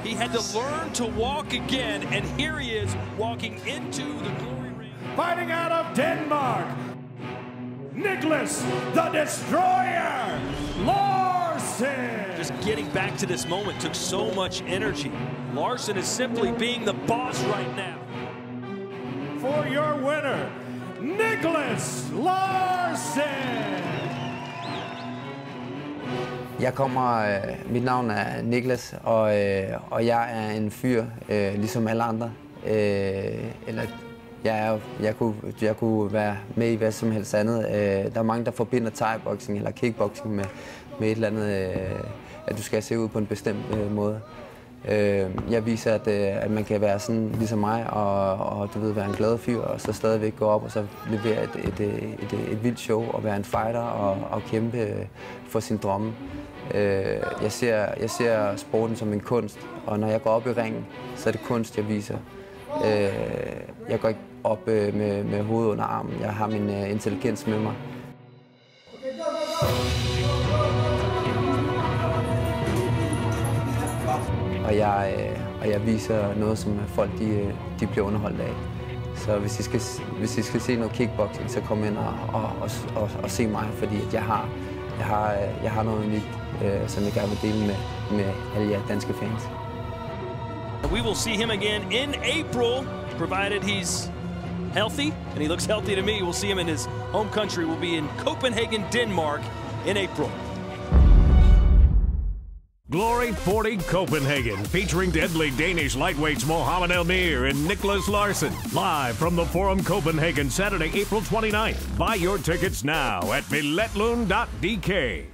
He had to learn to walk again, and here he is walking into the glory ring. Fighting out of Denmark, Nicholas the Destroyer Larson. Just getting back to this moment took so much energy. Larson is simply being the boss right now. For your winner, Nicholas Larson. Mit navn er Niklas, og jeg er en fyr, ligesom alle andre. Jeg kunne være med i hvad som helst andet. Der er mange, der forbinder thai-boxing eller kickboxing med et eller andet, at du skal se ud på en bestemt måde. Jeg viser, at man kan være sådan ligesom mig, og du ved, være en glad fyr, og så stadigvæk gå op og så levere et vildt show, og være en fighter og kæmpe for sin drømme. Jeg ser sporten som en kunst, og når jeg går op i ringen, så er det kunst, jeg viser. Jeg går ikke op med hovedet under armen. Jeg har min intelligens med mig. Og jeg viser noget, som folk de bliver underholdt af. Så hvis I skal se noget kickboxing, så kom ind og se mig, fordi at jeg har noget unikt, som jeg gerne vil dele med alle jer danske fans. We will see him again in April, provided he's healthy, and he looks healthy to me. We'll see him in his home country. We'll be in Copenhagen, Denmark in April. Glory 40 Copenhagen, featuring deadly Danish lightweights Mohamed Elmir and Nicholas Larson. Live from the Forum Copenhagen, Saturday, April 29th. Buy your tickets now at billetlund.dk.